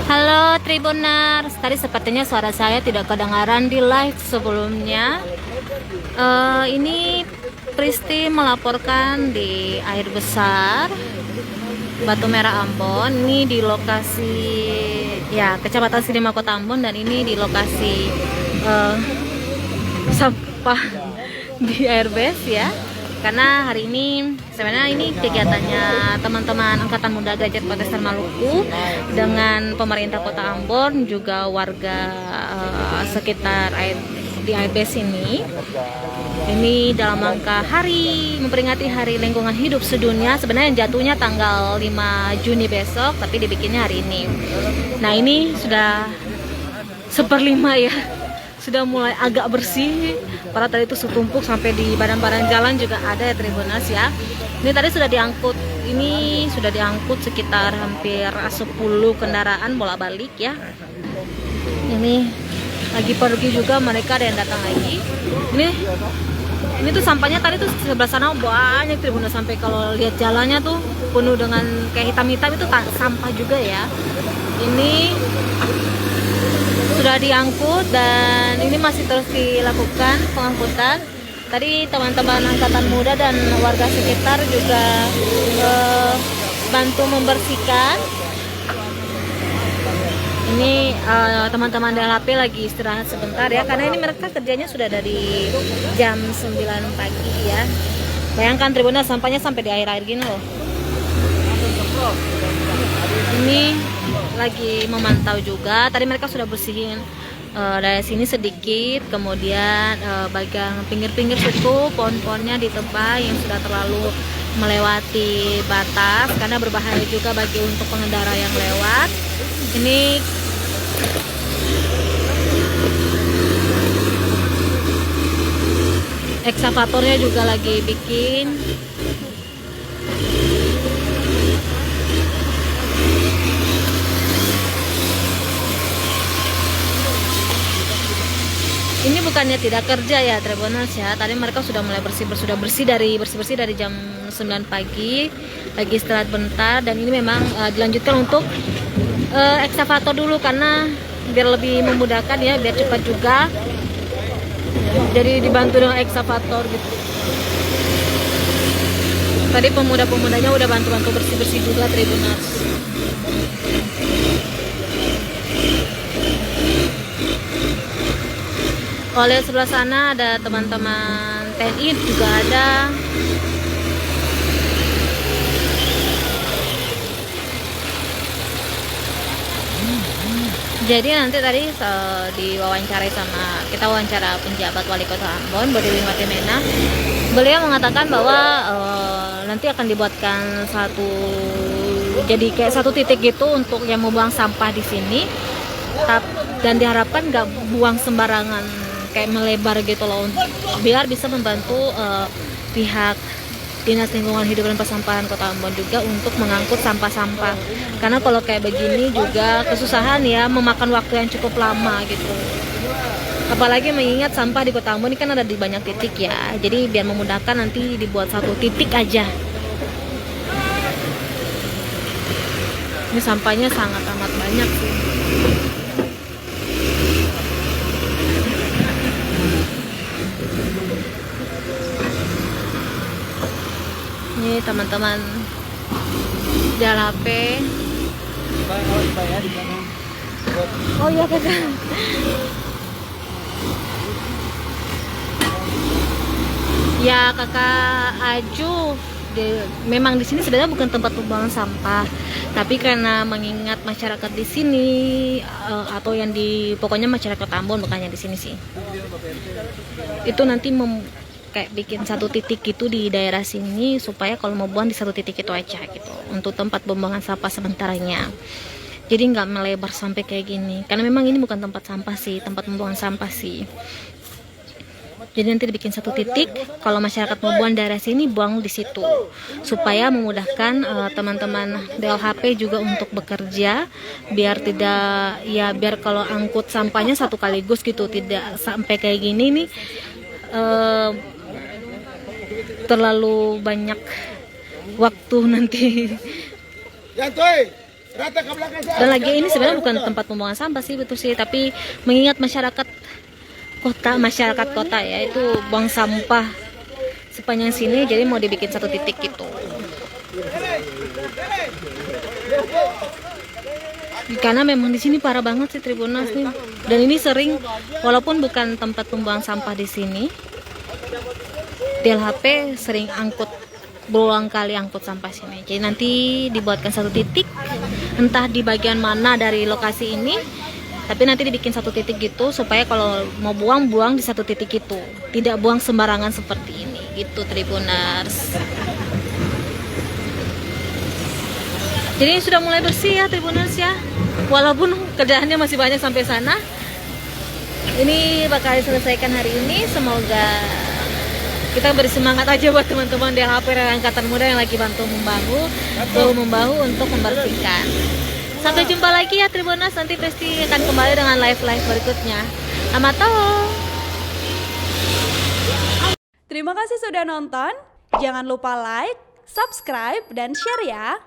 Halo Tribuners, tadi sepertinya suara saya tidak kedengaran di live sebelumnya. Ini Pristi melaporkan di air besar Batu Merah Ambon. Ini di lokasi ya Kecamatan Sidima Kota Ambon, dan ini di lokasi sampah di airbase ya. Karena hari ini sebenarnya ini kegiatannya teman-teman Angkatan Muda Derajat Protestan Maluku dengan pemerintah Kota Ambon, juga warga sekitar di airbase ini. Ini dalam rangka memperingati Hari Lingkungan Hidup Sedunia. Sebenarnya jatuhnya tanggal 5 Juni besok, tapi dibikinnya hari ini. Nah, ini sudah 1/5 ya. Sudah mulai agak bersih. Para tadi itu setumpuk sampai di badan-badan jalan juga ada ya Tribuners ya. Ini tadi sudah diangkut. Ini sudah diangkut sekitar hampir 10 kendaraan bolak-balik ya. Ini lagi pergi juga, mereka ada yang datang lagi. Ini tuh sampahnya tadi tuh sebelah sana banyak Tribuners, sampai kalau lihat jalannya tuh penuh dengan kayak hitam-hitam, itu sampah juga ya. Ini sudah diangkut dan ini masih terus dilakukan pengangkutan. Tadi teman-teman Angkatan Muda dan warga sekitar juga bantu membersihkan. Ini teman-teman DLHP lagi istirahat sebentar ya, karena ini mereka kerjanya sudah dari jam 9 pagi ya. Bayangkan Tribuners, sampahnya sampai di air-air gini loh. Ini lagi memantau juga. Tadi mereka sudah bersihin dari sini sedikit, kemudian bagian pinggir-pinggir situ pohon-pohonnya ditebang yang sudah terlalu melewati batas, karena berbahaya juga bagi untuk pengendara yang lewat. Ini eksavatornya juga lagi bikin. Ini bukannya tidak kerja ya Tribuners ya. Tadi mereka sudah mulai bersih dari jam 9 pagi, lagi istirahat bentar, dan ini memang dilanjutkan untuk eksavator dulu, karena biar lebih memudahkan ya, biar cepat juga. Jadi dibantu dengan eksavator gitu. Tadi pemuda-pemudanya udah bantu-bantu bersih-bersih juga Tribuners. Oleh sebelah sana ada teman-teman TNI juga ada. Jadi nanti tadi diwawancarai kita wawancara penjabat Wali Kota Ambon, Bodi Matemena. Beliau mengatakan bahwa nanti akan dibuatkan jadi kayak satu titik gitu untuk yang membuang sampah di sini. Dan diharapkan nggak buang sembarangan kayak melebar gitu loh, biar bisa membantu pihak Dinas Lingkungan Hidup dan Persampahan Kota Ambon juga untuk mengangkut sampah-sampah. Karena kalau kayak begini juga kesusahan ya, memakan waktu yang cukup lama gitu. Apalagi mengingat sampah di Kota Ambon ini kan ada di banyak titik ya. Jadi biar memudahkan nanti dibuat satu titik aja. Ini sampahnya sangat amat banyak sih. Ini teman-teman DLHP. Oh iya kakak. Ya kakak Aju, memang di sini sebenarnya bukan tempat pembuangan sampah, tapi karena mengingat masyarakat di sini atau yang pokoknya masyarakat Ambon, bukannya di sini sih. Itu nanti kayak bikin satu titik gitu di daerah sini, supaya kalau mau buang di satu titik itu aja gitu, untuk tempat pembuangan sampah sementaranya. Jadi nggak melebar sampai kayak gini, karena memang ini bukan tempat sampah sih, tempat pembuangan sampah sih. Jadi nanti dibikin satu titik, kalau masyarakat mau buang daerah sini, buang di situ, supaya memudahkan teman-teman DLHP juga untuk bekerja, biar kalau angkut sampahnya satu kaligus gitu, tidak sampai kayak gini nih terlalu banyak waktu nanti. Dan lagi ini sebenarnya bukan tempat pembuangan sampah sih, betul sih, tapi mengingat masyarakat kota ya itu buang sampah sepanjang sini, jadi mau dibikin satu titik gitu. Karena memang di sini parah banget sih Tribuners nih. Dan ini sering, walaupun bukan tempat pembuangan sampah di sini, DLHP sering berulang kali angkut sampah sini. Jadi nanti dibuatkan satu titik, entah di bagian mana dari lokasi ini, tapi nanti dibikin satu titik gitu supaya kalau mau buang di satu titik itu, tidak buang sembarangan seperti ini gitu Tribuners. Jadi sudah mulai bersih ya Tribuners ya, walaupun kerjaannya masih banyak sampai sana. Ini bakal diselesaikan hari ini, semoga kita beri semangat aja buat teman-teman DLHP dan angkatan muda yang lagi bantu membahu untuk membersihkan. Sampai jumpa lagi ya Tribuners, nanti Presti akan kembali dengan live berikutnya. Selamat tahun. Terima kasih sudah nonton. Jangan lupa like, subscribe, dan share ya.